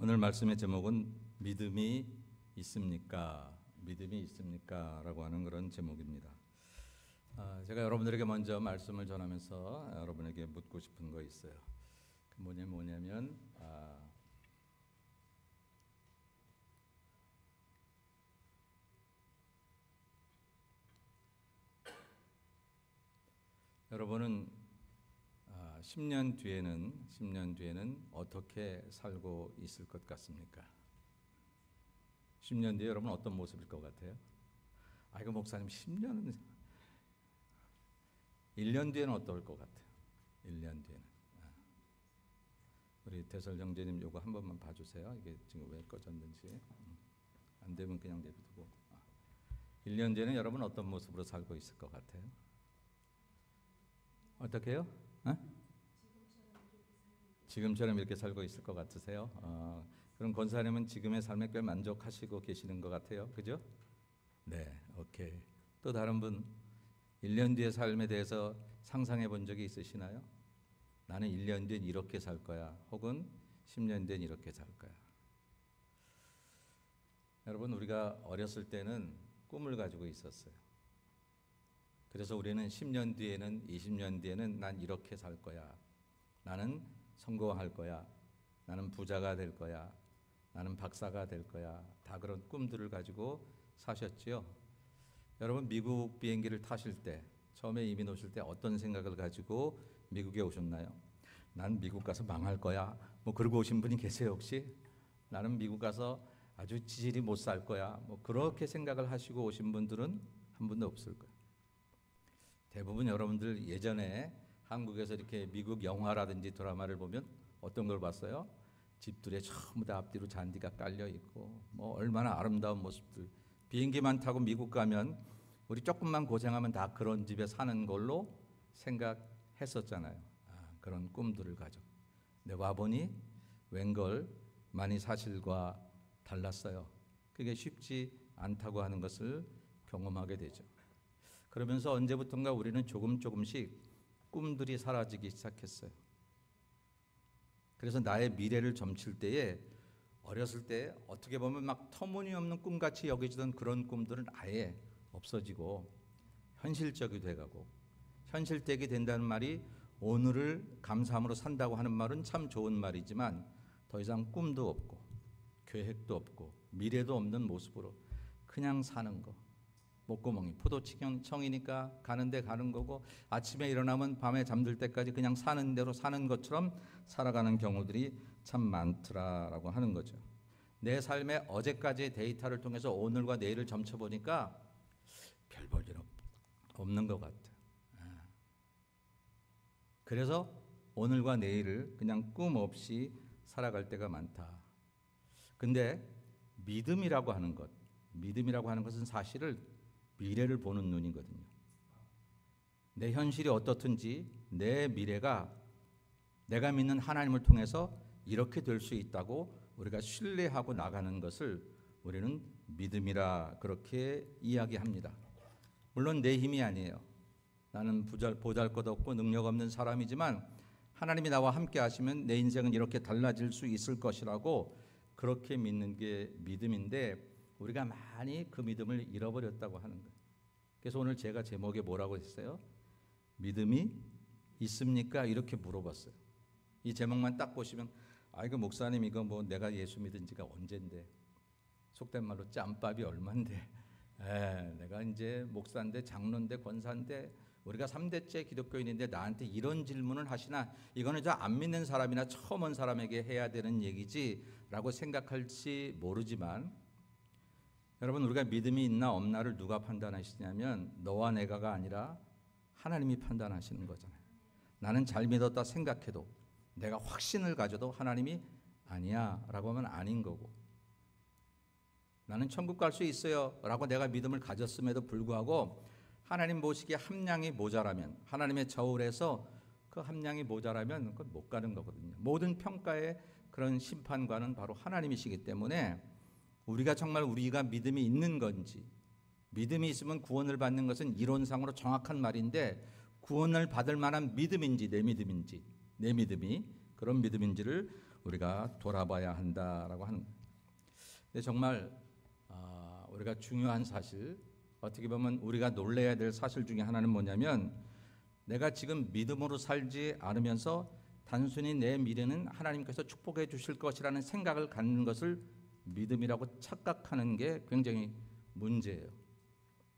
오늘 말씀의 제목은 믿음이 있습니까? 믿음이 있습니까? 라고 하는 그런 제목입니다. 제가 여러분들에게 먼저 말씀을 전하면서 여러분에게 묻고 싶은 거 있어요. 그 뭐냐면 여러분은 10년 뒤에는 어떻게 살고 있을 것 같습니까? 10년 뒤에 여러분 어떤 모습일 것 같아요? 이거 목사님 10년은 1년 뒤에는 어떨 것 같아요? 1년 뒤에는 우리 대설 형제님 요거 한 번만 봐주세요. 이게 지금 왜 꺼졌는지. 안 되면 그냥 내비두고. 1년 뒤에는 여러분 어떤 모습으로 살고 있을 것 같아요? 어떻게 해요? 지금처럼 이렇게 살고 있을 것 같으세요? 그럼 권사님은 지금의 삶에 꽤 만족하시고 계시는 것 같아요. 그죠? 네, 오케이. 또 다른 분 1년 뒤의 삶에 대해서 상상해 본 적이 있으시나요? 나는 1년 뒤엔 이렇게 살 거야. 혹은 10년 뒤엔 이렇게 살 거야. 여러분, 우리가 어렸을 때는 꿈을 가지고 있었어요. 그래서 우리는 10년 뒤에는 20년 뒤에는 난 이렇게 살 거야. 나는 성공할 거야. 나는 부자가 될 거야. 나는 박사가 될 거야. 다 그런 꿈들을 가지고 사셨지요. 여러분, 미국 비행기를 타실 때 처음에 이민 오실 때 어떤 생각을 가지고 미국에 오셨나요? 난 미국 가서 망할 거야. 뭐 그러고 오신 분이 계세요 혹시? 나는 미국 가서 아주 지질이 못 살 거야. 뭐 그렇게 생각을 하시고 오신 분들은 한 분도 없을 거예요. 대부분 여러분들 예전에 한국에서 이렇게 미국 영화라든지 드라마를 보면 어떤 걸 봤어요? 집들에 전부 다 앞뒤로 잔디가 깔려 있고 뭐 얼마나 아름다운 모습들. 비행기만 타고 미국 가면 우리 조금만 고생하면 다 그런 집에 사는 걸로 생각했었잖아요. 그런 꿈들을 가지고. 근데 와보니 웬걸 많이 사실과 달랐어요. 그게 쉽지 않다고 하는 것을 경험하게 되죠. 그러면서 언제부턴가 우리는 조금씩 꿈들이 사라지기 시작했어요. 그래서 나의 미래를 점칠 때에 어렸을 때 어떻게 보면 막 터무니없는 꿈같이 여겨지던 그런 꿈들은 아예 없어지고 현실적이 돼가고, 현실적이 된다는 말이 오늘을 감사함으로 산다고 하는 말은 참 좋은 말이지만 더 이상 꿈도 없고 계획도 없고 미래도 없는 모습으로 그냥 사는 거. 목구멍이 포도청이니까 가는 데 가는 거고, 아침에 일어나면 밤에 잠들 때까지 그냥 사는 대로 사는 것처럼 살아가는 경우들이 참 많더라라고 하는 거죠. 내 삶의 어제까지의 데이터를 통해서 오늘과 내일을 점쳐보니까 별 볼 일 없는 것 같아요. 그래서 오늘과 내일을 그냥 꿈 없이 살아갈 때가 많다. 근데 믿음이라고 하는 것은 사실은 미래를 보는 눈이거든요. 내 현실이 어떻든지 내 미래가 내가 믿는 하나님을 통해서 이렇게 될 수 있다고 우리가 신뢰하고 나가는 것을 우리는 믿음이라 그렇게 이야기합니다. 물론 내 힘이 아니에요. 나는 보잘것없고 능력 없는 사람이지만 하나님이 나와 함께 하시면 내 인생은 이렇게 달라질 수 있을 것이라고 그렇게 믿는 게 믿음인데, 우리가 많이 그 믿음을 잃어버렸다고 하는 거예요. 그래서 오늘 제가 제목에 뭐라고 했어요? 믿음이 있습니까? 이렇게 물어봤어요. 이 제목만 딱 보시면 이거 목사님 이거 뭐 내가 예수 믿은 지가 언젠데, 속된 말로 짬밥이 얼만데, 내가 이제 목사인데 장로인데 권사인데 우리가 3대째 기독교인인데 나한테 이런 질문을 하시나, 이거는 저 안 믿는 사람이나 처음 온 사람에게 해야 되는 얘기지 라고 생각할지 모르지만, 여러분, 우리가 믿음이 있나 없나를 누가 판단하시냐면 너와 내가가 아니라 하나님이 판단하시는 거잖아요. 나는 잘 믿었다 생각해도, 내가 확신을 가져도 하나님이 아니야 라고 하면 아닌 거고, 나는 천국 갈 수 있어요 라고 내가 믿음을 가졌음에도 불구하고 하나님 보시기에 함량이 모자라면, 하나님의 저울에서 그 함량이 모자라면 그건 못 가는 거거든요. 모든 평가의 그런 심판관은 바로 하나님이시기 때문에 우리가 정말 우리가 믿음이 있는 건지, 믿음이 있으면 구원을 받는 것은 이론상으로 정확한 말인데 구원을 받을 만한 믿음인지 내 믿음이 그런 믿음인지를 우리가 돌아봐야 한다라고 하는 거예요. 근데 정말 우리가 중요한 사실, 어떻게 보면 우리가 놀라야 될 사실 중에 하나는 뭐냐면, 내가 지금 믿음으로 살지 않으면서 단순히 내 미래는 하나님께서 축복해 주실 것이라는 생각을 갖는 것을 믿음이라고 착각하는 게 굉장히 문제예요.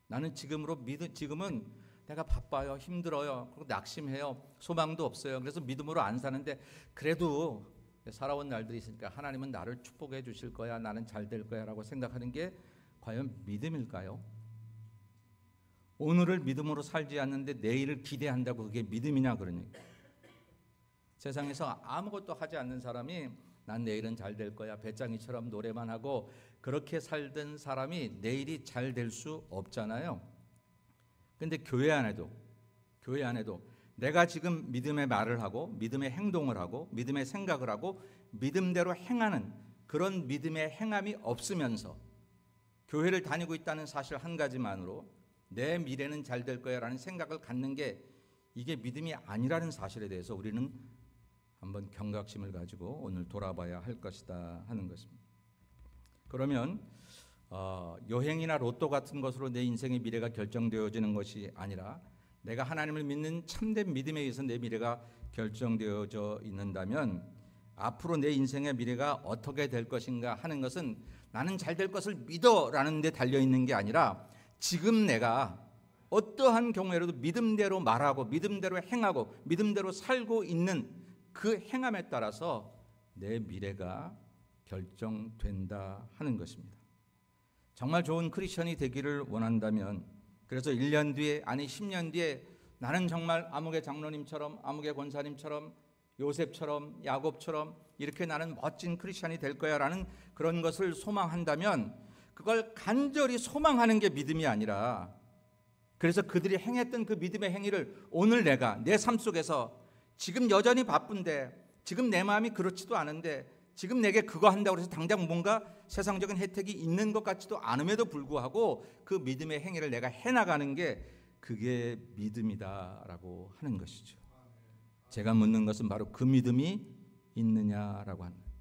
나는 지금은 내가 바빠요, 힘들어요, 그리고 낙심해요, 소망도 없어요. 그래서 믿음으로 안 사는데 그래도 살아온 날들이 있으니까 하나님은 나를 축복해 주실 거야, 나는 잘 될 거야 라고 생각하는 게 과연 믿음일까요? 오늘을 믿음으로 살지 않는데 내일을 기대한다고 그게 믿음이냐 그러니까. 세상에서 아무것도 하지 않는 사람이 난 내일은 잘 될 거야, 배짱이처럼 노래만 하고 그렇게 살던 사람이 내일이 잘 될 수 없잖아요. 근데 교회 안에도 내가 지금 믿음의 말을 하고 믿음의 행동을 하고 믿음의 생각을 하고 믿음대로 행하는 그런 믿음의 행함이 없으면서 교회를 다니고 있다는 사실 한 가지만으로 내 미래는 잘 될 거야 라는 생각을 갖는 게 이게 믿음이 아니라는 사실에 대해서 우리는 한번 경각심을 가지고 오늘 돌아봐야 할 것이다 하는 것입니다. 그러면 여행이나 로또 같은 것으로 내 인생의 미래가 결정되어지는 것이 아니라 내가 하나님을 믿는 참된 믿음에 의해서 내 미래가 결정되어져 있는다면 앞으로 내 인생의 미래가 어떻게 될 것인가 하는 것은 나는 잘 될 것을 믿어라는 데 달려있는 게 아니라 지금 내가 어떠한 경우에라도 믿음대로 말하고 믿음대로 행하고 믿음대로 살고 있는 그 행함에 따라서 내 미래가 결정된다 하는 것입니다. 정말 좋은 크리스천이 되기를 원한다면, 그래서 1년 뒤에 아니 10년 뒤에 나는 정말 아무개 장로님처럼 아무개 권사님처럼 요셉처럼 야곱처럼 이렇게 나는 멋진 크리스천이 될 거야 라는 그런 것을 소망한다면 그걸 간절히 소망하는 게 믿음이 아니라, 그래서 그들이 행했던 그 믿음의 행위를 오늘 내가 내 삶 속에서 지금 여전히 바쁜데 지금 내 마음이 그렇지도 않은데 지금 내게 그거 한다고 해서 당장 뭔가 세상적인 혜택이 있는 것 같지도 않음에도 불구하고 그 믿음의 행위를 내가 해나가는 게 그게 믿음이다라고 하는 것이죠. 제가 묻는 것은 바로 그 믿음이 있느냐라고 하는 거예요.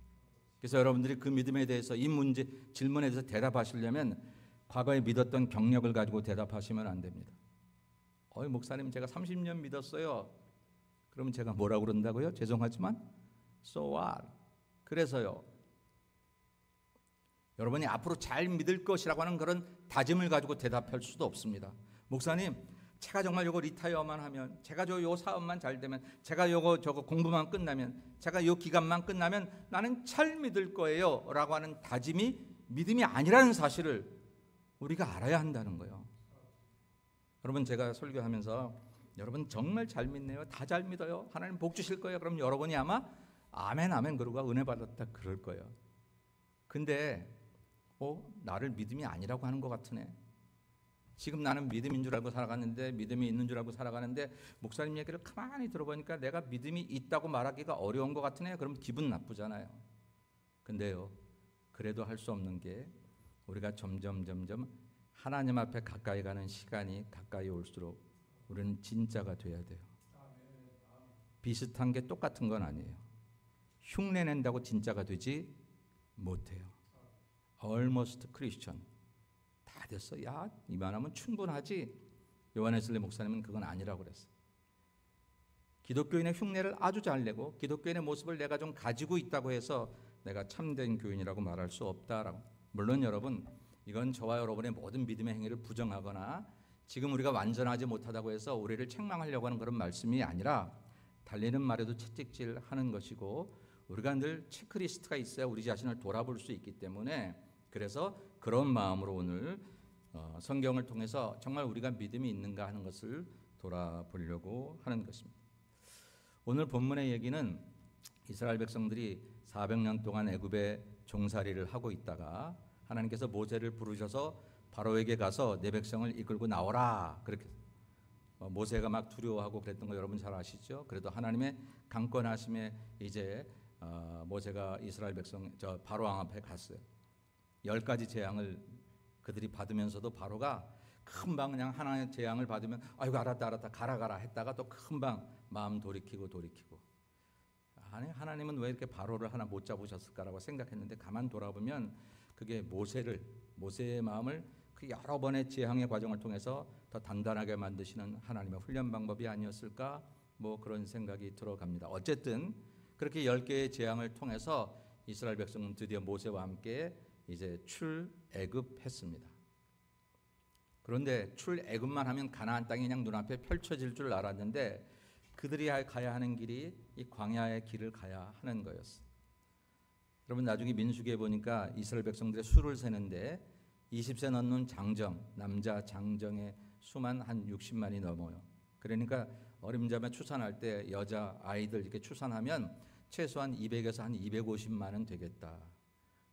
그래서 여러분들이 그 믿음에 대해서 이 문제 질문에 대해서 대답하시려면 과거에 믿었던 경력을 가지고 대답하시면 안 됩니다. 목사님 제가 30년 믿었어요. 그러면 제가 뭐라고 그런다고요? 죄송하지만 so what? 그래서요. 여러분이 앞으로 잘 믿을 것이라고 하는 그런 다짐을 가지고 대답할 수도 없습니다. 목사님 제가 정말 요거 리타이어만 하면, 제가 요 사업만 잘 되면, 제가 요거 저거 공부만 끝나면, 제가 요 기간만 끝나면 나는 잘 믿을 거예요 라고 하는 다짐이 믿음이 아니라는 사실을 우리가 알아야 한다는 거예요. 여러분 제가 설교하면서 여러분 정말 잘 믿네요, 다 잘 믿어요, 하나님 복 주실 거예요, 그럼 여러분이 아마 아멘 아멘 그러고 은혜 받았다 그럴 거예요. 근데 나를 믿음이 아니라고 하는 것 같으네. 지금 나는 믿음인 줄 알고 살아갔는데, 믿음이 있는 줄 알고 살아가는데 목사님 얘기를 가만히 들어보니까 내가 믿음이 있다고 말하기가 어려운 것 같으네. 그럼 기분 나쁘잖아요. 근데요, 그래도 할 수 없는 게 우리가 점점 하나님 앞에 가까이 가는 시간이 가까이 올수록 우리는 진짜가 돼야 돼요. 비슷한 게 똑같은 건 아니에요. 흉내낸다고 진짜가 되지 못해요. Almost Christian. 다 됐어. 야, 이만하면 충분하지. 요한웨슬리 목사님은 그건 아니라고 그랬어요. 기독교인의 흉내를 아주 잘 내고 기독교인의 모습을 내가 좀 가지고 있다고 해서 내가 참된 교인이라고 말할 수 없다라고. 물론 여러분, 이건 저와 여러분의 모든 믿음의 행위를 부정하거나 지금 우리가 완전하지 못하다고 해서 우리를 책망하려고 하는 그런 말씀이 아니라, 달리는 말에도 채찍질하는 것이고 우리가 늘 체크리스트가 있어야 우리 자신을 돌아볼 수 있기 때문에, 그래서 그런 마음으로 오늘 성경을 통해서 정말 우리가 믿음이 있는가 하는 것을 돌아보려고 하는 것입니다. 오늘 본문의 얘기는 이스라엘 백성들이 400년 동안 애굽의 종살이를 하고 있다가 하나님께서 모세를 부르셔서 바로에게 가서 내 백성을 이끌고 나오라, 그렇게 모세가 막 두려워하고 그랬던 거 여러분 잘 아시죠? 그래도 하나님의 강권하심에 이제 모세가 이스라엘 백성 바로 왕 앞에 갔어요. 10가지 재앙을 그들이 받으면서도 바로가 금방 그냥 하나의 재앙을 받으면 아이고 알았다 가라 했다가 또 금방 마음 돌이키고 아니, 하나님은 왜 이렇게 바로를 하나 못 잡으셨을까라고 생각했는데 가만 돌아보면 그게 모세의 마음을 그 여러 번의 재앙의 과정을 통해서 더 단단하게 만드시는 하나님의 훈련 방법이 아니었을까, 뭐 그런 생각이 들어갑니다. 어쨌든 그렇게 10개의 재앙을 통해서 이스라엘 백성은 드디어 모세와 함께 이제 출애굽했습니다. 그런데 출애굽만 하면 가나안 땅이 그냥 눈앞에 펼쳐질 줄 알았는데 그들이 가야 하는 길이 이 광야의 길을 가야 하는 거였어요. 여러분, 나중에 민수기에 보니까 이스라엘 백성들의 수를 세는데 20세 넘는 장정, 남자 장정의 수만 한 60만이 넘어요. 그러니까 어림잡아 추산할 때 여자 아이들 이렇게 추산하면 최소한 200에서 한 250만은 되겠다.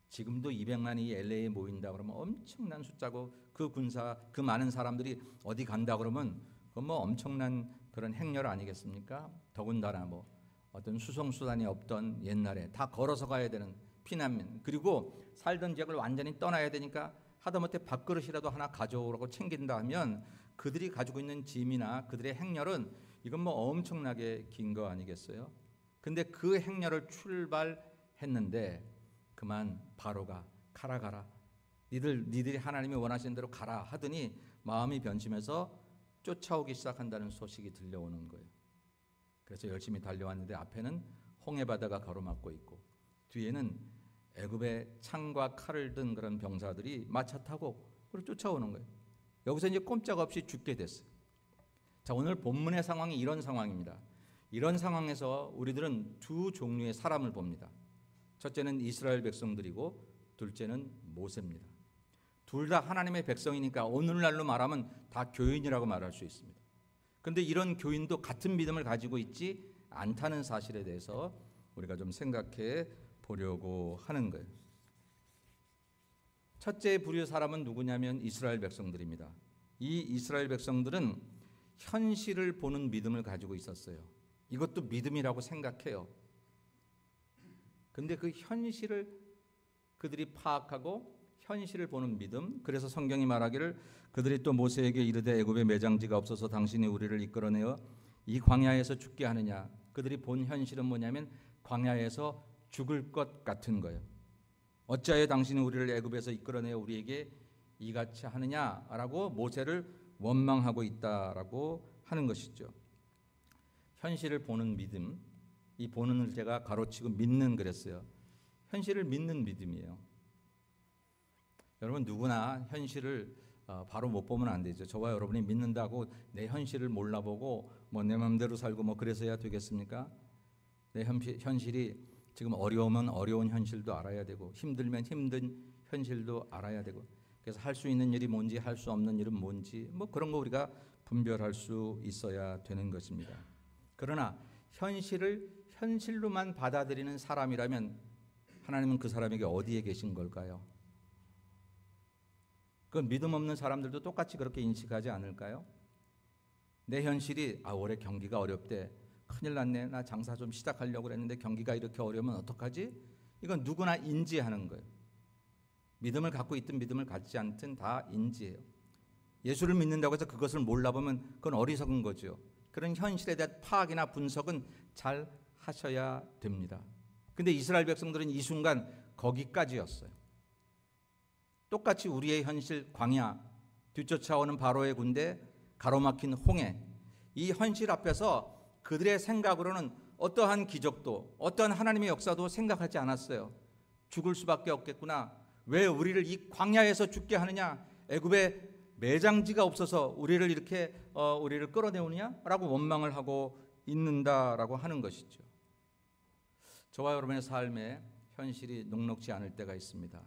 지금도 200만이 LA에 모인다 그러면 엄청난 숫자고, 그 많은 사람들이 어디 간다 그러면 그건 뭐 엄청난 그런 행렬 아니겠습니까? 더군다나 뭐 어떤 수송수단이 없던 옛날에 다 걸어서 가야 되는 피난민, 그리고 살던 지역을 완전히 떠나야 되니까 하다못해 밥그릇이라도 하나 가져오라고 챙긴다 하면 그들이 가지고 있는 짐이나 그들의 행렬은 이건 뭐 엄청나게 긴 거 아니겠어요? 근데 그 행렬을 출발했는데 그만 바로가 가라, 니들이 하나님이 원하시는 대로 가라 하더니 마음이 변심해서 쫓아오기 시작한다는 소식이 들려오는 거예요. 그래서 열심히 달려왔는데 앞에는 홍해바다가 가로막고 있고 뒤에는 애굽의 창과 칼을 든 그런 병사들이 마차 타고 그리고 쫓아오는 거예요. 여기서 이제 꼼짝없이 죽게 됐어요. 자, 오늘 본문의 상황이 이런 상황입니다. 이런 상황에서 우리들은 두 종류의 사람을 봅니다. 첫째는 이스라엘 백성들이고 둘째는 모세입니다. 둘 다 하나님의 백성이니까 오늘날로 말하면 다 교인이라고 말할 수 있습니다. 그런데 이런 교인도 같은 믿음을 가지고 있지 않다는 사실에 대해서 우리가 좀 생각해 보려고 하는 거예요. 첫째 부류의 사람은 누구냐면 이스라엘 백성들입니다. 이 이스라엘 백성들은 현실을 보는 믿음을 가지고 있었어요. 이것도 믿음이라고 생각해요. 근데 그 현실을 그들이 파악하고 현실을 보는 믿음, 그래서 성경이 말하기를 그들이 또 모세에게 이르되 애굽에 매장지가 없어서 당신이 우리를 이끌어내어 이 광야에서 죽게 하느냐. 그들이 본 현실은 뭐냐면 광야에서 죽을 것 같은 거예요. 어찌하여 당신이 우리를 애굽에서 이끌어내어 우리에게 이같이 하느냐라고 모세를 원망하고 있다라고 하는 것이죠. 현실을 보는 믿음, 이 보는을 제가 가로치고 믿는 그랬어요. 현실을 믿는 믿음이에요. 여러분, 누구나 현실을 바로 못 보면 안 되죠. 저와 여러분이 믿는다고 내 현실을 몰라보고 뭐 내 마음대로 살고 뭐 그래서야 되겠습니까? 내 현실이 지금 어려우면 어려운 현실도 알아야 되고 힘들면 힘든 현실도 알아야 되고, 그래서 할 수 있는 일이 뭔지 할 수 없는 일은 뭔지 뭐 그런 거 우리가 분별할 수 있어야 되는 것입니다. 그러나 현실을 현실로만 받아들이는 사람이라면 하나님은 그 사람에게 어디에 계신 걸까요? 그 믿음 없는 사람들도 똑같이 그렇게 인식하지 않을까요? 내 현실이 올해 경기가 어렵대. 큰일 났네. 나 장사 좀 시작하려고 그랬는데 경기가 이렇게 어려우면 어떡하지? 이건 누구나 인지하는 거예요. 믿음을 갖고 있든 믿음을 갖지 않든 다 인지해요. 예수를 믿는다고 해서 그것을 몰라보면 그건 어리석은 거죠. 그런 현실에 대한 파악이나 분석은 잘 하셔야 됩니다. 근데 이스라엘 백성들은 이 순간 거기까지였어요. 똑같이 우리의 현실 광야, 뒤쫓아오는 바로의 군대, 가로막힌 홍해, 이 현실 앞에서 그들의 생각으로는 어떠한 기적도 어떠한 하나님의 역사도 생각하지 않았어요. 죽을 수밖에 없겠구나. 왜 우리를 이 광야에서 죽게 하느냐? 애굽에 매장지가 없어서 우리를 이렇게 우리를 끌어내오느냐라고 원망을 하고 있는다라고 하는 것이죠. 저와 여러분의 삶에 현실이 녹록지 않을 때가 있습니다.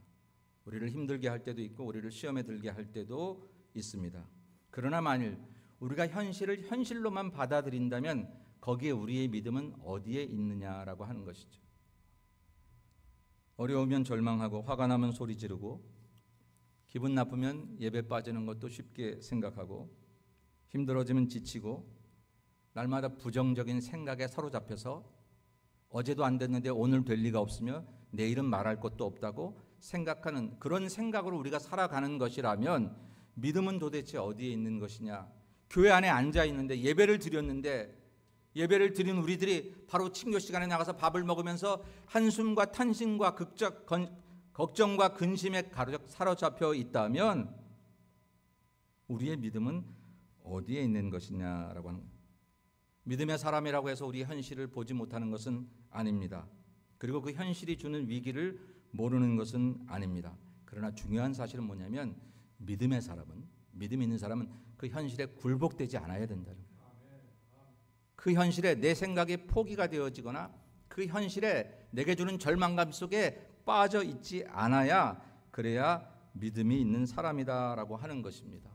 우리를 힘들게 할 때도 있고 우리를 시험에 들게 할 때도 있습니다. 그러나 만일 우리가 현실을 현실로만 받아들인다면 거기에 우리의 믿음은 어디에 있느냐라고 하는 것이죠. 어려우면 절망하고 화가 나면 소리 지르고 기분 나쁘면 예배 빠지는 것도 쉽게 생각하고 힘들어지면 지치고 날마다 부정적인 생각에 사로잡혀서 어제도 안 됐는데 오늘 될 리가 없으며 내일은 말할 것도 없다고 생각하는 그런 생각으로 우리가 살아가는 것이라면 믿음은 도대체 어디에 있는 것이냐? 교회 안에 앉아 있는데 예배를 드렸는데 예배를 드린 우리들이 바로 친교 시간에 나가서 밥을 먹으면서 한숨과 탄식과 걱정과 근심에 사로잡혀 있다면 우리의 믿음은 어디에 있는 것이냐라고 하는 거예요. 믿음의 사람이라고 해서 우리 현실을 보지 못하는 것은 아닙니다. 그리고 그 현실이 주는 위기를 모르는 것은 아닙니다. 그러나 중요한 사실은 뭐냐면 믿음 있는 사람은 그 현실에 굴복되지 않아야 된다는 거예요. 그 현실에 내 생각이 포기가 되어지거나 그 현실에 내게 주는 절망감 속에 빠져 있지 않아야, 그래야 믿음이 있는 사람이다라고 하는 것입니다.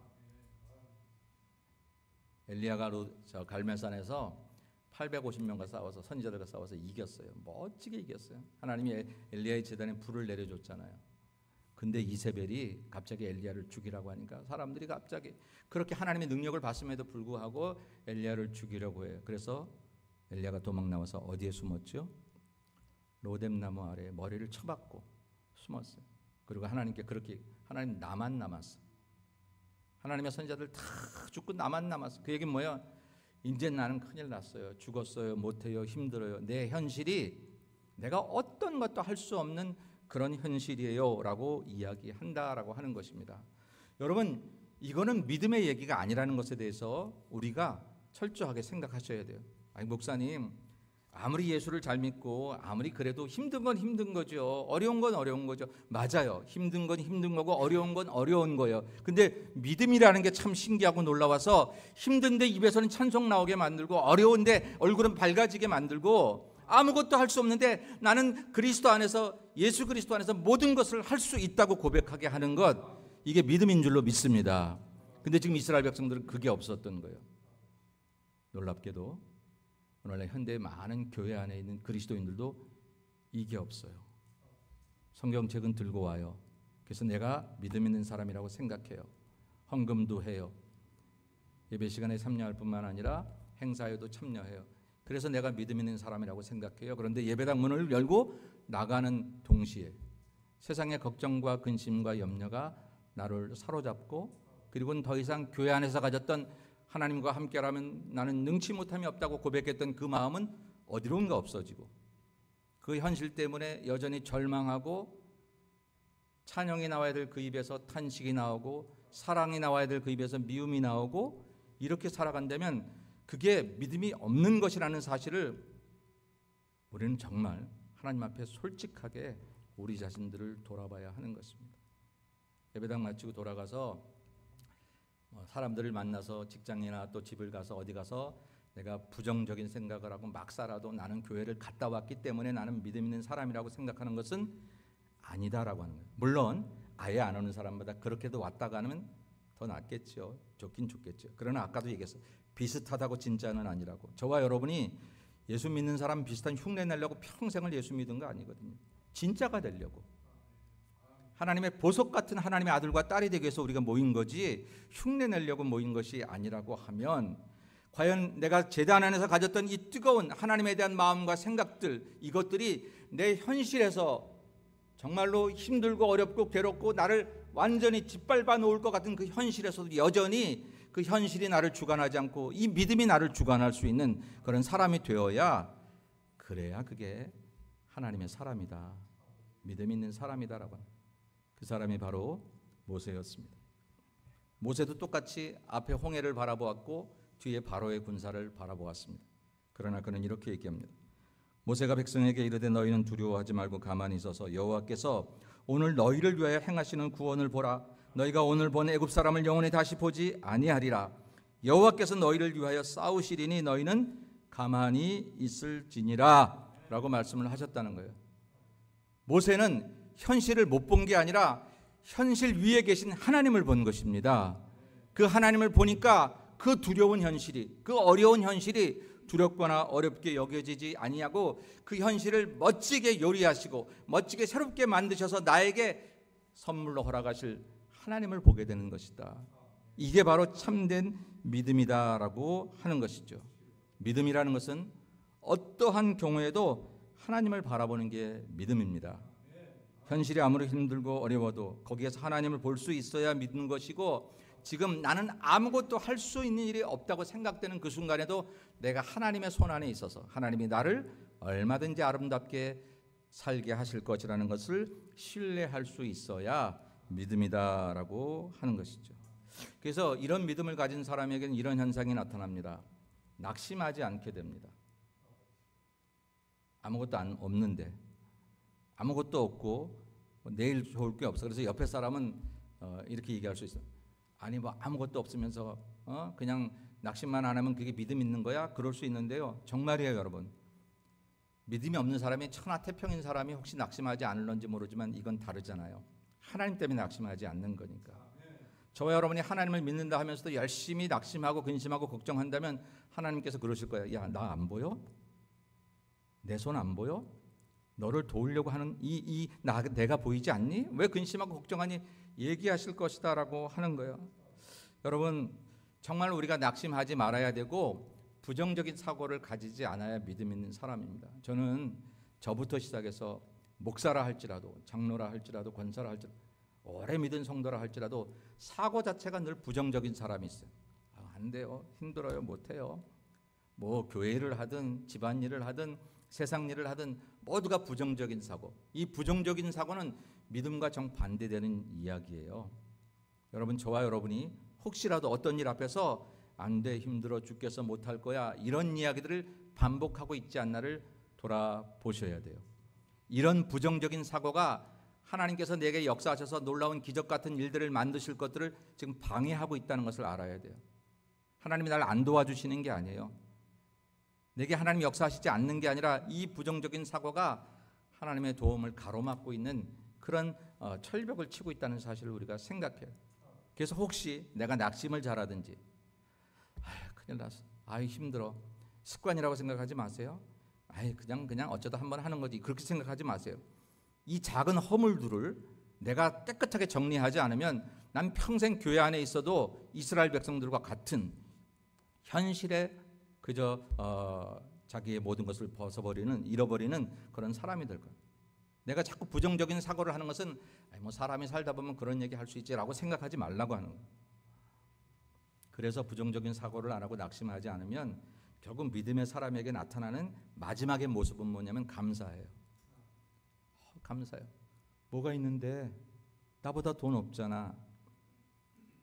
엘리야가 갈멜산에서 850명과 싸워서, 선지자들과 싸워서 이겼어요. 멋지게 이겼어요. 하나님이 엘리야의 제단에 불을 내려줬잖아요. 근데 이세벨이 갑자기 엘리야를 죽이라고 하니까 사람들이 갑자기 그렇게 하나님의 능력을 봤음에도 불구하고 엘리야를 죽이려고 해요. 그래서 엘리야가 도망 나와서 어디에 숨었죠? 로뎀나무 아래에 머리를 쳐박고 숨었어요. 그리고 하나님께 그렇게, 하나님 나만 남았어. 하나님의 선지자들 다 죽고 나만 남았어. 그 얘기는 뭐야? 이제 나는 큰일 났어요. 죽었어요. 못해요. 힘들어요. 내 현실이 내가 어떤 것도 할 수 없는 그런 현실이에요 라고 이야기한다라고 하는 것입니다. 여러분, 이거는 믿음의 얘기가 아니라는 것에 대해서 우리가 철저하게 생각하셔야 돼요. 아니, 목사님, 아무리 예수를 잘 믿고 아무리 그래도 힘든 건 힘든 거죠. 어려운 건 어려운 거죠. 맞아요. 힘든 건 힘든 거고 어려운 건 어려운 거예요. 근데 믿음이라는 게 참 신기하고 놀라워서 힘든데 입에서는 찬송 나오게 만들고 어려운데 얼굴은 밝아지게 만들고 아무것도 할 수 없는데 나는 그리스도 안에서, 예수 그리스도 안에서 모든 것을 할 수 있다고 고백하게 하는 것, 이게 믿음인 줄로 믿습니다. 근데 지금 이스라엘 백성들은 그게 없었던 거예요. 놀랍게도 오늘날 현대의 많은 교회 안에 있는 그리스도인들도 이게 없어요. 성경책은 들고 와요. 그래서 내가 믿음 있는 사람이라고 생각해요. 헌금도 해요. 예배 시간에 참여할 뿐만 아니라 행사에도 참여해요. 그래서 내가 믿음 있는 사람이라고 생각해요. 그런데 예배당 문을 열고 나가는 동시에 세상의 걱정과 근심과 염려가 나를 사로잡고, 그리고는 더 이상 교회 안에서 가졌던 하나님과 함께라면 나는 능치 못함이 없다고 고백했던 그 마음은 어디론가 없어지고, 그 현실 때문에 여전히 절망하고, 찬양이 나와야 될 그 입에서 탄식이 나오고, 사랑이 나와야 될 그 입에서 미움이 나오고, 이렇게 살아간다면 그게 믿음이 없는 것이라는 사실을 우리는 정말 하나님 앞에 솔직하게 우리 자신들을 돌아봐야 하는 것입니다. 예배당 마치고 돌아가서 사람들을 만나서 직장이나 또 집을 가서 어디 가서 내가 부정적인 생각을 하고 막 살아도 나는 교회를 갔다 왔기 때문에 나는 믿음 있는 사람이라고 생각하는 것은 아니다라고 하는 거예요. 물론 아예 안 오는 사람보다 그렇게도 왔다 가면 더 낫겠죠. 좋긴 좋겠죠. 그러나 아까도 얘기했어요. 비슷하다고 진짜는 아니라고. 저와 여러분이 예수 믿는 사람 비슷한 흉내 내려고 평생을 예수 믿은 거 아니거든요. 진짜가 되려고. 하나님의 보석 같은 하나님의 아들과 딸이 되기 위해서 우리가 모인 거지 흉내 내려고 모인 것이 아니라고 하면, 과연 내가 제단 안에서 가졌던 이 뜨거운 하나님에 대한 마음과 생각들, 이것들이 내 현실에서 정말로 힘들고 어렵고 괴롭고 나를 완전히 짓밟아 놓을 것 같은 그 현실에서도 여전히 그 현실이 나를 주관하지 않고 이 믿음이 나를 주관할 수 있는 그런 사람이 되어야, 그래야 그게 하나님의 사람이다, 믿음 있는 사람이다라고 합니다. 그 사람이 바로 모세였습니다. 모세도 똑같이 앞에 홍해를 바라보았고 뒤에 바로의 군사를 바라보았습니다. 그러나 그는 이렇게 얘기합니다. 모세가 백성에게 이르되 너희는 두려워하지 말고 가만히 있어서 여호와께서 오늘 너희를 위하여 행하시는 구원을 보라. 너희가 오늘 본 애굽 사람을 영원히 다시 보지 아니하리라. 여호와께서 너희를 위하여 싸우시리니 너희는 가만히 있을지니라 라고 말씀을 하셨다는 거예요. 모세는 현실을 못 본 게 아니라 현실 위에 계신 하나님을 본 것입니다. 그 하나님을 보니까 그 두려운 현실이, 그 어려운 현실이 두렵거나 어렵게 여겨지지 아니하고 그 현실을 멋지게 요리하시고 멋지게 새롭게 만드셔서 나에게 선물로 허락하실 하나님을 보게 되는 것이다. 이게 바로 참된 믿음이다라고 하는 것이죠. 믿음이라는 것은 어떠한 경우에도 하나님을 바라보는 게 믿음입니다. 현실이 아무리 힘들고 어려워도 거기에서 하나님을 볼 수 있어야 믿는 것이고, 지금 나는 아무것도 할 수 있는 일이 없다고 생각되는 그 순간에도 내가 하나님의 손 안에 있어서 하나님이 나를 얼마든지 아름답게 살게 하실 것이라는 것을 신뢰할 수 있어야 믿음이다라고 하는 것이죠. 그래서 이런 믿음을 가진 사람에게는 이런 현상이 나타납니다. 낙심하지 않게 됩니다. 아무것도 없는데, 아무것도 없고 내일 좋을 게 없어. 그래서 옆에 사람은 이렇게 얘기할 수 있어요. 아니 뭐 아무것도 없으면서 그냥 낙심만 안 하면 그게 믿음 있는 거야? 그럴 수 있는데요. 정말이에요, 여러분. 믿음이 없는 사람이 천하태평인 사람이 혹시 낙심하지 않을런지 모르지만 이건 다르잖아요. 하나님 때문에 낙심하지 않는 거니까. 저와 여러분이 하나님을 믿는다 하면서도 열심히 낙심하고 근심하고 걱정한다면 하나님께서 그러실 거예요. 야, 나 안 보여? 내 손 안 보여? 너를 도우려고 하는 내가 보이지 않니? 왜 근심하고 걱정하니? 얘기하실 것이다 라고 하는 거예요. 여러분, 정말 우리가 낙심하지 말아야 되고 부정적인 사고를 가지지 않아야 믿음 있는 사람입니다. 저는 저부터 시작해서 목사라 할지라도 장로라 할지라도 권사라 할지라도 오래 믿은 성도라 할지라도 사고 자체가 늘 부정적인 사람이 있어요. 안 돼요. 힘들어요. 못해요. 뭐 교회를 하든 집안일을 하든 세상 일을 하든 모두가 부정적인 사고. 이 부정적인 사고는 믿음과 정반대되는 이야기예요. 여러분, 저와 여러분이 혹시라도 어떤 일 앞에서 안 돼, 힘들어 죽겠어, 못할 거야 이런 이야기들을 반복하고 있지 않나를 돌아보셔야 돼요. 이런 부정적인 사고가 하나님께서 내게 역사하셔서 놀라운 기적 같은 일들을 만드실 것들을 지금 방해하고 있다는 것을 알아야 돼요. 하나님이 나를 안 도와주시는 게 아니에요. 내게 하나님 역사하시지 않는 게 아니라 이 부정적인 사고가 하나님의 도움을 가로막고 있는 그런 철벽을 치고 있다는 사실을 우리가 생각해요. 그래서 혹시 내가 낙심을 잘하든지 큰일 났어. 힘들어. 습관이라고 생각하지 마세요. 그냥 어쩌다 한번 하는 거지. 그렇게 생각하지 마세요. 이 작은 허물들을 내가 깨끗하게 정리하지 않으면 난 평생 교회 안에 있어도 이스라엘 백성들과 같은 현실에 그저 자기의 모든 것을 잃어버리는 그런 사람이 될 거예요. 내가 자꾸 부정적인 사고를 하는 것은 뭐 사람이 살다 보면 그런 얘기 할 수 있지라고 생각하지 말라고 하는 거예요. 그래서 부정적인 사고를 안 하고 낙심하지 않으면 결국 믿음의 사람에게 나타나는 마지막의 모습은 뭐냐면 감사해요. 감사해요. 뭐가 있는데 나보다 돈 없잖아.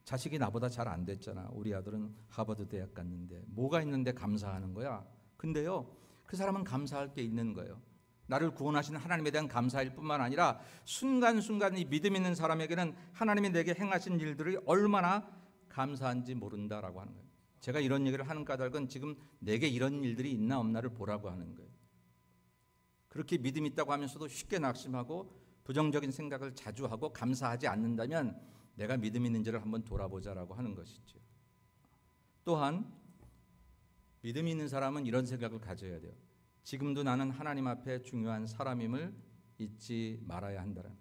자식이 나보다 잘 안 됐잖아. 우리 아들은 하버드 대학 갔는데 뭐가 있는데 감사하는 거야. 근데요, 그 사람은 감사할 게 있는 거예요. 나를 구원하신 하나님에 대한 감사일 뿐만 아니라 순간순간 이 믿음 있는 사람에게는 하나님이 내게 행하신 일들이 얼마나 감사한지 모른다라고 하는 거예요. 제가 이런 얘기를 하는 까닭은 지금 내게 이런 일들이 있나 없나를 보라고 하는 거예요. 그렇게 믿음 있다고 하면서도 쉽게 낙심하고 부정적인 생각을 자주 하고 감사하지 않는다면 내가 믿음 있는지를 한번 돌아보자라고 하는 것이죠. 또한 믿음 있는 사람은 이런 생각을 가져야 돼요. 지금도 나는 하나님 앞에 중요한 사람임을 잊지 말아야 한다는.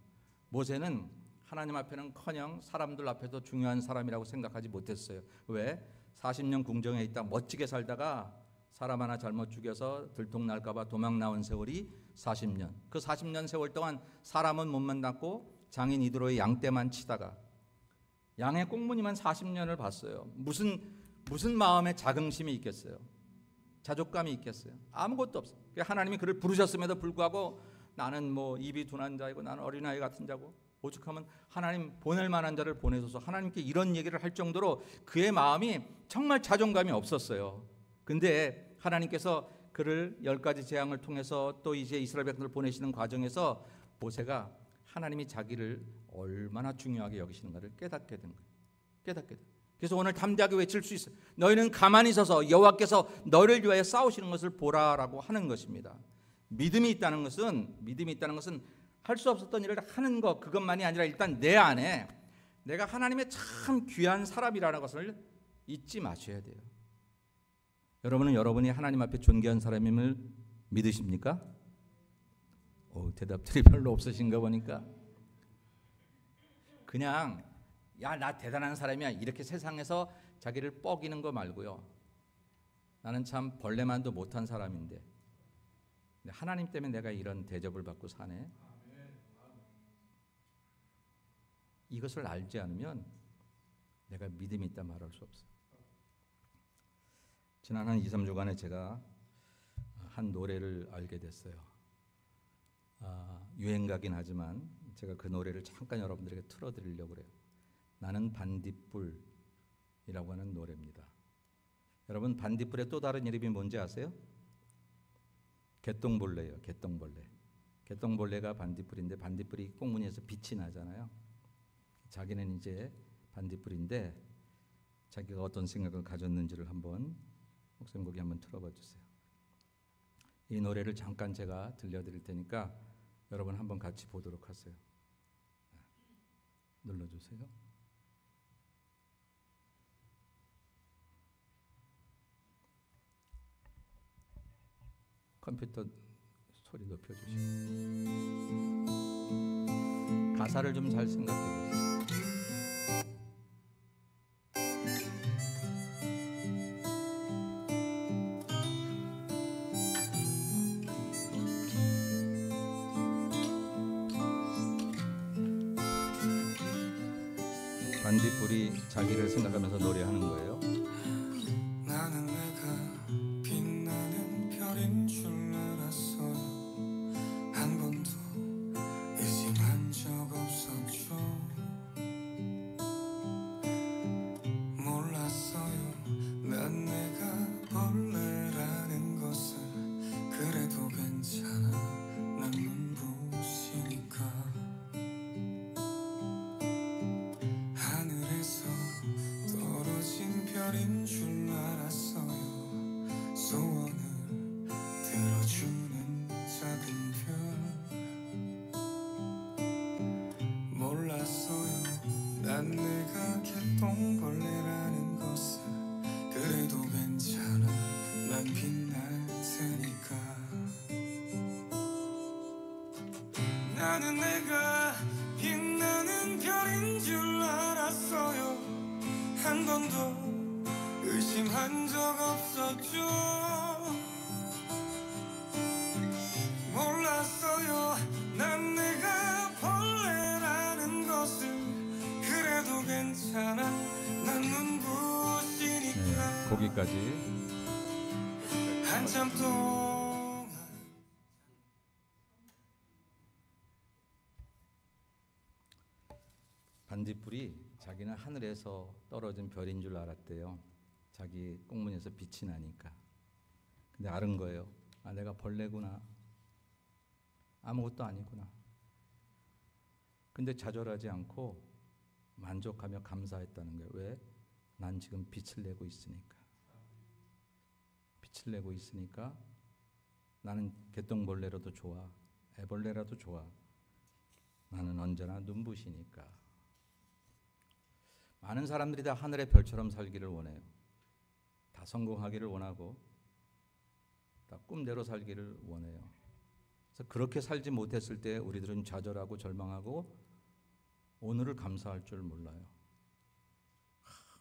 모세는 하나님 앞에는커녕 사람들 앞에도 중요한 사람이라고 생각하지 못했어요. 왜? 40년 궁정에 있다 멋지게 살다가 사람 하나 잘못 죽여서 들통날까 봐 도망 나온 세월이 40년. 그 40년 세월 동안 사람은 못 만났고 장인 이드로의 양떼만 치다가 양의 꽁무니만 40년을 봤어요. 무슨 마음에 자긍심이 있겠어요? 자족감이 있겠어요? 아무것도 없어요. 하나님이 그를 부르셨음에도 불구하고 나는 뭐 입이 둔한 자이고 나는 어린아이 같은 자고 오죽하면 하나님 보낼 만한 자를 보내소서 하나님께 이런 얘기를 할 정도로 그의 마음이 정말 자존감이 없었어요. 근데 하나님께서 그를 10가지 재앙을 통해서 또 이제 이스라엘 백성을 보내시는 과정에서 모세가 하나님이 자기를 얼마나 중요하게 여기시는가를 깨닫게 된 거예요. 깨닫게 된. 그래서 오늘 담대하게 외칠 수 있어요. 너희는 가만히 있어서 여호와께서 너를 위하여 싸우시는 것을 보라라고 하는 것입니다. 믿음이 있다는 것은 할 수 없었던 일을 하는 것 그것만이 아니라 일단 내 안에 내가 하나님의 참 귀한 사람이라는 것을 잊지 마셔야 돼요. 여러분은 여러분이 하나님 앞에 존귀한 사람임을 믿으십니까? 대답들이 별로 없으신가 보니까 그냥 야, 나 대단한 사람이야 이렇게 세상에서 자기를 뻐기는 거 말고요. 나는 참 벌레만도 못한 사람인데 하나님 때문에 내가 이런 대접을 받고 사네. 이것을 알지 않으면 내가 믿음이 있다 말할 수 없어. 지난 한 2, 3주간에 제가 한 노래를 알게 됐어요. 유행가긴 하지만 제가 그 노래를 잠깐 여러분들에게 틀어드리려고 그래요. 나는 반딧불이라고 하는 노래입니다. 여러분, 반딧불의 또 다른 이름이 뭔지 아세요? 개똥벌레예요. 개똥벌레. 개똥벌레가 반딧불인데, 반딧불이 꽁무니에서 빛이 나잖아요. 자기는 이제 반딧불인데 자기가 어떤 생각을 가졌는지를 한번 목사님 거기 한번 틀어봐 주세요. 이 노래를 잠깐 제가 들려드릴 테니까 여러분 한번 같이 보도록 하세요. 눌러주세요. 컴퓨터 소리 높여주시고 가사를 좀 잘 생각해 보세요. 반딧불이 자기를 생각하면서 노래하는 거예요. 나는 내가 빛나는 별인 줄 알았어. 한 번도 의심한 적 없었죠. 몰랐어요. 난 내가 벌레라는 것을. 그래도 괜찮아. 난 눈부시니까. 별인 줄 알았어요. 소원을 들어주는 작은 별. 몰랐어요. 난 내가 개똥벌레라는 것을. 그래도 괜찮아. 난 빛날 테니까. 나는 내가 빛나는 별인 줄 알았어요. 한 번도 의심한 적 없었죠. 몰랐어요. 난 내가 벌레라는 것을. 그래도 괜찮아. 난 눈부시니까. 거기까지. 한참 동안 반딧불이 자기는 하늘에서 떨어진 별인 줄 알았대요. 자기 꽁무니에서 빛이 나니까. 근데 알은 거예요. 아, 내가 벌레구나. 아무것도 아니구나. 근데 좌절하지 않고 만족하며 감사했다는 거예요. 왜? 난 지금 빛을 내고 있으니까. 빛을 내고 있으니까 나는 개똥벌레라도 좋아. 애벌레라도 좋아. 나는 언제나 눈부시니까. 많은 사람들이 다 하늘의 별처럼 살기를 원해요. 다 성공하기를 원하고 다 꿈대로 살기를 원해요. 그래서 그렇게 살지 못했을 때 우리들은 좌절하고 절망하고 오늘을 감사할 줄 몰라요.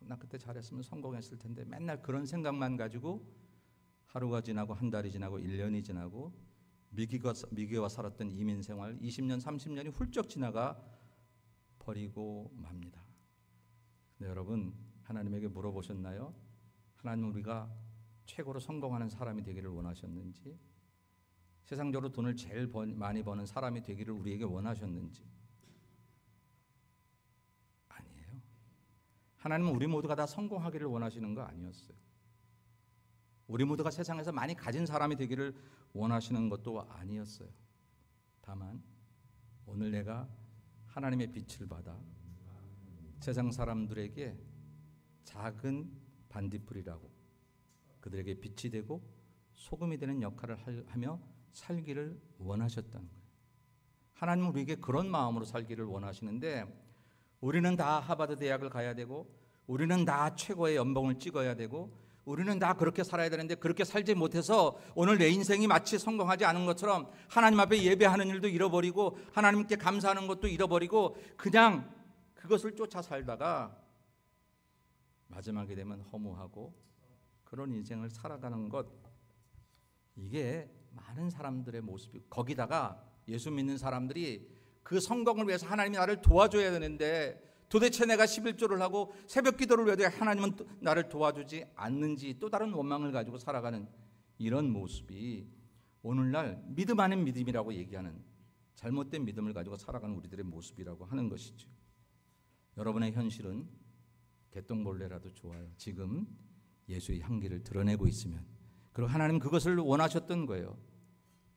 나 그때 잘했으면 성공했을 텐데 맨날 그런 생각만 가지고 하루가 지나고 한 달이 지나고 1년이 지나고 미개와 살았던 이민 생활 20년 30년이 훌쩍 지나가 버리고 맙니다. 네, 여러분, 하나님에게 물어보셨나요? 하나님, 우리가 최고로 성공하는 사람이 되기를 원하셨는지, 세상적으로 돈을 제일 많이 버는 사람이 되기를 우리에게 원하셨는지? 아니에요. 하나님은 우리 모두가 다 성공하기를 원하시는 거 아니었어요. 우리 모두가 세상에서 많이 가진 사람이 되기를 원하시는 것도 아니었어요. 다만 오늘 내가 하나님의 빛을 받아 세상 사람들에게 작은 반딧불이라고 그들에게 빛이 되고 소금이 되는 역할을 하며 살기를 원하셨다는 거예요. 하나님은 우리에게 그런 마음으로 살기를 원하시는데, 우리는 다 하버드 대학을 가야 되고 우리는 다 최고의 연봉을 찍어야 되고 우리는 다 그렇게 살아야 되는데, 그렇게 살지 못해서 오늘 내 인생이 마치 성공하지 않은 것처럼 하나님 앞에 예배하는 일도 잃어버리고 하나님께 감사하는 것도 잃어버리고 그냥 그것을 쫓아 살다가 마지막에 되면 허무하고 그런 인생을 살아가는 것, 이게 많은 사람들의 모습이고, 거기다가 예수 믿는 사람들이 그 성공을 위해서 하나님이 나를 도와줘야 되는데 도대체 내가 11조를 하고 새벽 기도를 해도 하나님은 나를 도와주지 않는지 또 다른 원망을 가지고 살아가는 이런 모습이 오늘날 믿음 아닌 믿음이라고 얘기하는 잘못된 믿음을 가지고 살아가는 우리들의 모습이라고 하는 것이죠. 여러분의 현실은 개똥벌레라도 좋아요. 지금 예수의 향기를 드러내고 있으면, 그리고 하나님 그것을 원하셨던 거예요.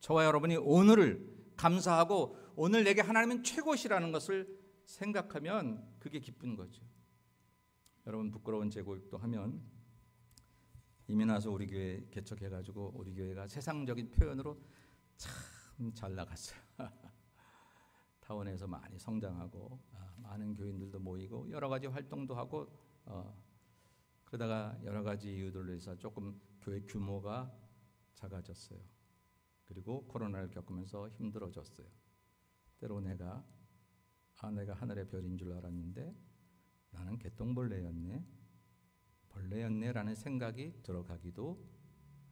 저와 여러분이 오늘을 감사하고 오늘 내게 하나님은 최고시라는 것을 생각하면 그게 기쁜 거죠. 여러분, 부끄러운 제 고백도 하면 이민 와서 우리 교회 개척해가지고 우리 교회가 세상적인 표현으로 참 잘 나갔어요. 타운에서 많이 성장하고 많은 교인들도 모이고 여러 가지 활동도 하고 그러다가 여러 가지 이유들로 해서 조금 교회 규모가 작아졌어요. 그리고 코로나를 겪으면서 힘들어졌어요. 때로 내가 하늘의 별인 줄 알았는데 나는 벌레였네라는 생각이 들어가기도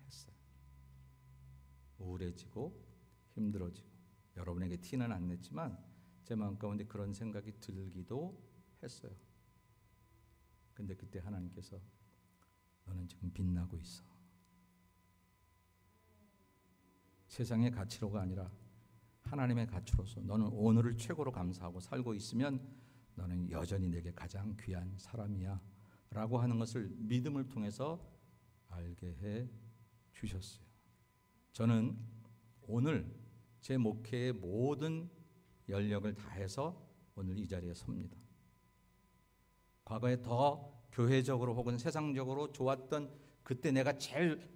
했어요. 우울해지고 힘들어지고, 여러분에게 티는 안 냈지만 제 마음 가운데 그런 생각이 들기도 했어요. 근데 그때 하나님께서 너는 지금 빛나고 있어. 세상의 가치로가 아니라 하나님의 가치로서 너는 오늘을 최고로 감사하고 살고 있으면 너는 여전히 내게 가장 귀한 사람이야 라고 하는 것을 믿음을 통해서 알게 해 주셨어요. 저는 오늘 제 목회의 모든 연력을 다해서 오늘 이 자리에 섭니다. 과거에 더 교회적으로 혹은 세상적으로 좋았던 그때 내가 제일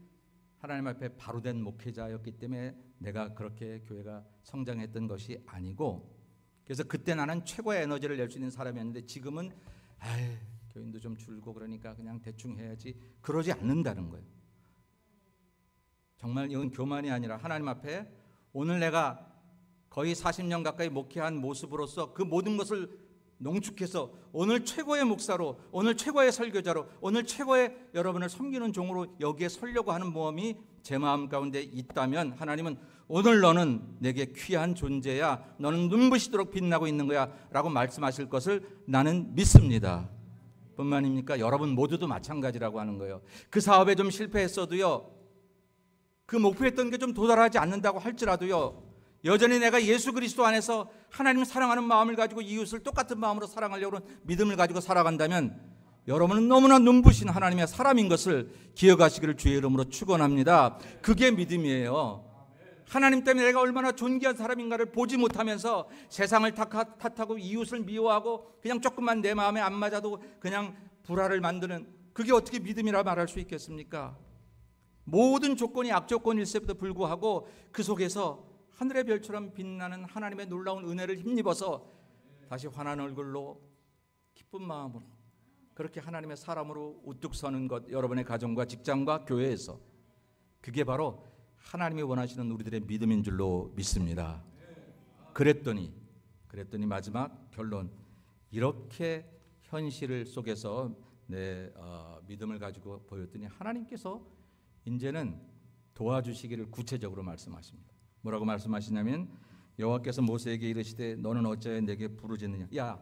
하나님 앞에 바로된 목회자였기 때문에 내가 그렇게 교회가 성장했던 것이 아니고, 그래서 그때 나는 최고의 에너지를 낼 수 있는 사람이었는데 지금은 교인도 좀 줄고 그러니까 그냥 대충 해야지, 그러지 않는다는 거예요. 정말 이건 교만이 아니라 하나님 앞에 오늘 내가 거의 40년 가까이 목회한 모습으로서 그 모든 것을 농축해서 오늘 최고의 목사로, 오늘 최고의 설교자로, 오늘 최고의 여러분을 섬기는 종으로 여기에 서려고 하는 모험이 제 마음 가운데 있다면 하나님은 오늘 너는 내게 귀한 존재야, 너는 눈부시도록 빛나고 있는 거야 라고 말씀하실 것을 나는 믿습니다. 뿐만입니까? 여러분 모두도 마찬가지라고 하는 거예요. 그 사업에 좀 실패했어도요, 그 목표했던 게 좀 도달하지 않는다고 할지라도요, 여전히 내가 예수 그리스도 안에서 하나님을 사랑하는 마음을 가지고 이웃을 똑같은 마음으로 사랑하려고 하는 믿음을 가지고 살아간다면 여러분은 너무나 눈부신 하나님의 사람인 것을 기억하시기를 주의 이름으로 축원합니다. 그게 믿음이에요. 하나님 때문에 내가 얼마나 존귀한 사람인가를 보지 못하면서 세상을 탓하고 이웃을 미워하고 그냥 조금만 내 마음에 안 맞아도 그냥 불화를 만드는, 그게 어떻게 믿음이라 말할 수 있겠습니까? 모든 조건이 악조건일세에도 불구하고 그 속에서 하늘의 별처럼 빛나는 하나님의 놀라운 은혜를 힘입어서 다시 환한 얼굴로 기쁜 마음으로 그렇게 하나님의 사람으로 우뚝 서는 것, 여러분의 가정과 직장과 교회에서, 그게 바로 하나님이 원하시는 우리들의 믿음인 줄로 믿습니다. 그랬더니 마지막 결론, 이렇게 현실 속에서 내 믿음을 가지고 보였더니 하나님께서 이제는 도와주시기를 구체적으로 말씀하십니다. 뭐라고 말씀하시냐면 여호와께서 모세에게 이르시되 너는 어찌하여 내게 부르짖느냐. 야,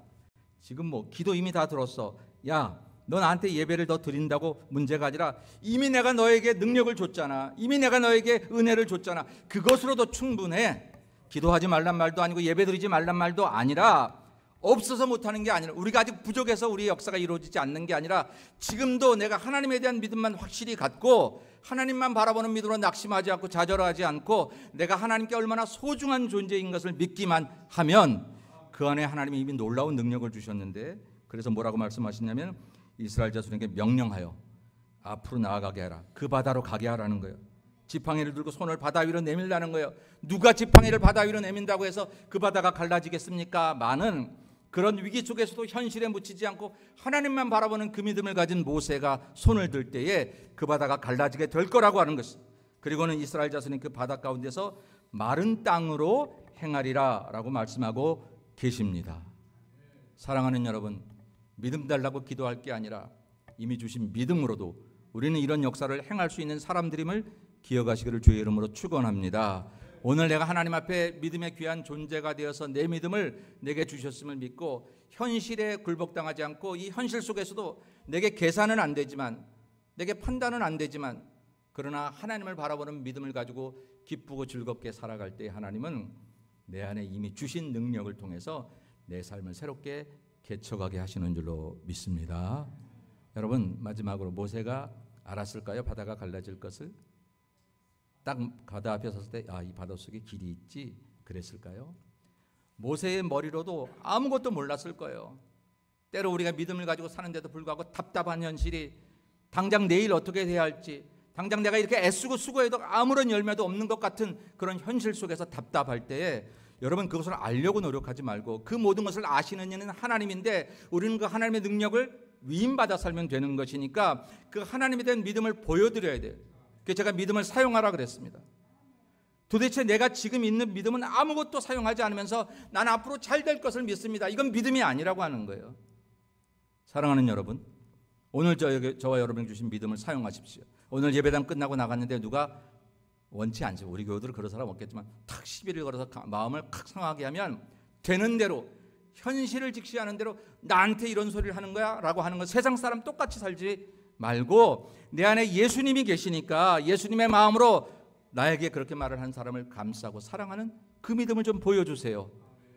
지금 기도 이미 다 들었어. 야, 너 나한테 예배를 더 드린다고 문제가 아니라 이미 내가 너에게 능력을 줬잖아. 이미 내가 너에게 은혜를 줬잖아. 그것으로도 충분해. 기도하지 말란 말도 아니고 예배 드리지 말란 말도 아니라, 없어서 못하는 게 아니라, 우리가 아직 부족해서 우리의 역사가 이루어지지 않는 게 아니라 지금도 내가 하나님에 대한 믿음만 확실히 갖고 하나님만 바라보는 믿음으로 낙심하지 않고 좌절하지 않고 내가 하나님께 얼마나 소중한 존재인 것을 믿기만 하면 그 안에 하나님이 이미 놀라운 능력을 주셨는데, 그래서 뭐라고 말씀하시냐면 이스라엘 자손에게 명령하여 앞으로 나아가게 하라. 그 바다로 가게 하라는 거예요. 지팡이를 들고 손을 바다 위로 내밀라는 거예요. 누가 지팡이를 바다 위로 내민다고 해서 그 바다가 갈라지겠습니까? 많은 그런 위기 속에서도 현실에 묻히지 않고 하나님만 바라보는 그 믿음을 가진 모세가 손을 들 때에 그 바다가 갈라지게 될 거라고 하는 것입니다. 그리고는 이스라엘 자손이 그 바다 가운데서 마른 땅으로 행하리라 라고 말씀하고 계십니다. 사랑하는 여러분, 믿음 달라고 기도할 게 아니라 이미 주신 믿음으로도 우리는 이런 역사를 행할 수 있는 사람들임을 기억하시기를 주의 이름으로 축원합니다. 오늘 내가 하나님 앞에 믿음의 귀한 존재가 되어서 내 믿음을 내게 주셨음을 믿고 현실에 굴복당하지 않고 이 현실 속에서도 내게 계산은 안 되지만 내게 판단은 안 되지만 그러나 하나님을 바라보는 믿음을 가지고 기쁘고 즐겁게 살아갈 때 하나님은 내 안에 이미 주신 능력을 통해서 내 삶을 새롭게 개척하게 하시는 줄로 믿습니다. 여러분, 마지막으로 모세가 알았을까요? 바다가 갈라질 것을? 딱 바다 앞에 섰을 때 이 바다 속에 길이 있지 그랬을까요? 모세의 머리로도 아무것도 몰랐을 거예요. 때로 우리가 믿음을 가지고 사는데도 불구하고 답답한 현실이 당장 내일 어떻게 해야 할지, 당장 내가 이렇게 애쓰고 수고해도 아무런 열매도 없는 것 같은 그런 현실 속에서 답답할 때에 여러분, 그것을 알려고 노력하지 말고 그 모든 것을 아시는 이는 하나님인데 우리는 그 하나님의 능력을 위임받아 살면 되는 것이니까 그 하나님에 대한 믿음을 보여드려야 돼요. 그래서 제가 믿음을 사용하라 그랬습니다. 도대체 내가 지금 있는 믿음은 아무것도 사용하지 않으면서 난 앞으로 잘 될 것을 믿습니다. 이건 믿음이 아니라고 하는 거예요. 사랑하는 여러분, 오늘 저와 여러분이 주신 믿음을 사용하십시오. 오늘 예배당 끝나고 나갔는데 누가 원치 않죠. 우리 교우들은 그런 사람 없겠지만 탁 시비를 걸어서 마음을 칵 상하게 하면 되는 대로 현실을 직시하는 대로 나한테 이런 소리를 하는 거야 라고 하는 건 세상 사람 똑같이 살지 말고 내 안에 예수님이 계시니까 예수님의 마음으로 나에게 그렇게 말을 한 사람을 감싸고 사랑하는 그 믿음을 좀 보여주세요.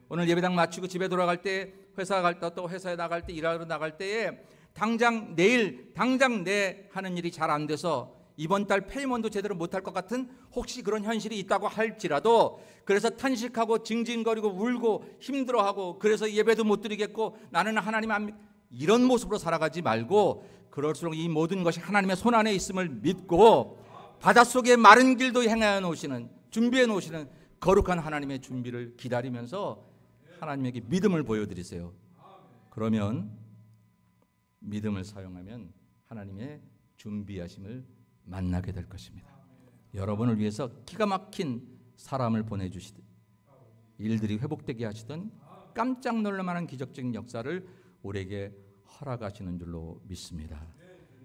오늘 예배당 마치고 집에 돌아갈 때, 회사 갈 때, 또 회사에 나갈 때, 일하러 나갈 때에 당장 내일 당장 내 하는 일이 잘 안 돼서 이번 달 페이먼트도 제대로 못할 것 같은 혹시 그런 현실이 있다고 할지라도 그래서 탄식하고 징징거리고 울고 힘들어하고 그래서 예배도 못 드리겠고 나는 하나님 안 이런 모습으로 살아가지 말고 그럴수록 이 모든 것이 하나님의 손 안에 있음을 믿고 바닷속에 마른 길도 행하여 놓으시는 준비해 놓으시는 거룩한 하나님의 준비를 기다리면서 하나님에게 믿음을 보여드리세요. 그러면 믿음을 사용하면 하나님의 준비하심을 만나게 될 것입니다. 여러분을 위해서 기가 막힌 사람을 보내주시듯 일들이 회복되게 하시던 깜짝 놀랄만한 기적적인 역사를 우리에게 허락하시는 줄로 믿습니다.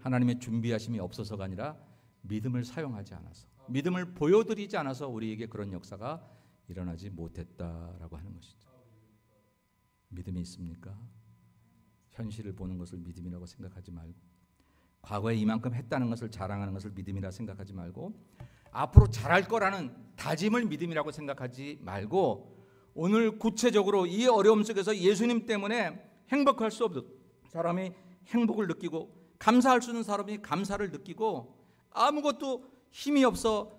하나님의 준비하심이 없어서가 아니라 믿음을 사용하지 않아서, 믿음을 보여드리지 않아서 우리에게 그런 역사가 일어나지 못했다라고 하는 것이죠. 믿음이 있습니까? 현실을 보는 것을 믿음이라고 생각하지 말고 과거에 이만큼 했다는 것을 자랑하는 것을 믿음이라 생각하지 말고 앞으로 잘할 거라는 다짐을 믿음이라고 생각하지 말고 오늘 구체적으로 이 어려움 속에서 예수님 때문에 행복할 수 없는 사람이 행복을 느끼고 감사할 수 있는 사람이 감사를 느끼고 아무것도 힘이 없어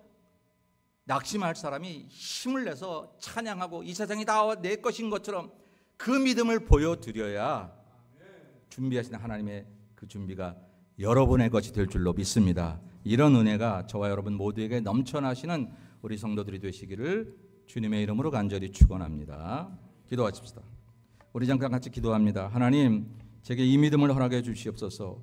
낙심할 사람이 힘을 내서 찬양하고 이 세상이 다 내 것인 것처럼 그 믿음을 보여드려야 준비하신 하나님의 그 준비가 여러분의 것이 될 줄로 믿습니다. 이런 은혜가 저와 여러분 모두에게 넘쳐나시는 우리 성도들이 되시기를 주님의 이름으로 간절히 축원합니다. 기도하십시다. 우리 잠깐 같이 기도합니다. 하나님, 제게 이 믿음을 허락해 주시옵소서.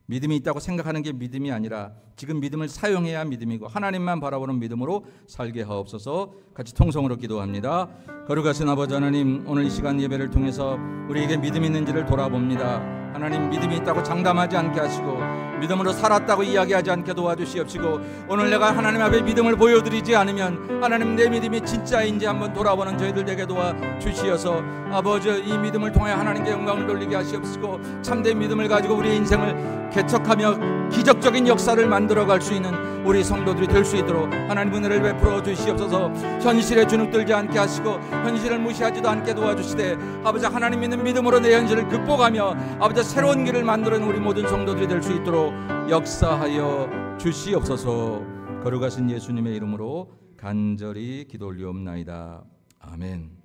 믿음이 있다고 생각하는 게 믿음이 아니라 지금 믿음을 사용해야 믿음이고 하나님만 바라보는 믿음으로 살게 하옵소서. 같이 통성으로 기도합니다. 거룩하신 아버지 하나님, 오늘 이 시간 예배를 통해서 우리에게 믿음이 있는지를 돌아봅니다. 하나님, 믿음이 있다고 장담하지 않게 하시고 믿음으로 살았다고 이야기하지 않게 도와주시옵시고 오늘 내가 하나님 앞에 믿음을 보여드리지 않으면 하나님 내 믿음이 진짜인지 한번 돌아보는 저희들 되게 도와주시어서 아버지 이 믿음을 통해 하나님께 영광을 돌리게 하시옵시고 참된 믿음을 가지고 우리의 인생을 개척하며 기적적인 역사를 만들어갈 수 있는 우리 성도들이 될 수 있도록 하나님 은혜를 베풀어 주시옵소서. 현실에 주눅들지 않게 하시고 현실을 무시하지도 않게 도와주시되 아버지 하나님 믿는 믿음으로 내 현실을 극복하며 아버지 새로운 길을 만드는 우리 모든 성도들이 될 수 있도록 역사하여 주시옵소서. 거룩하신 예수님의 이름으로 간절히 기도 올리옵나이다. 아멘.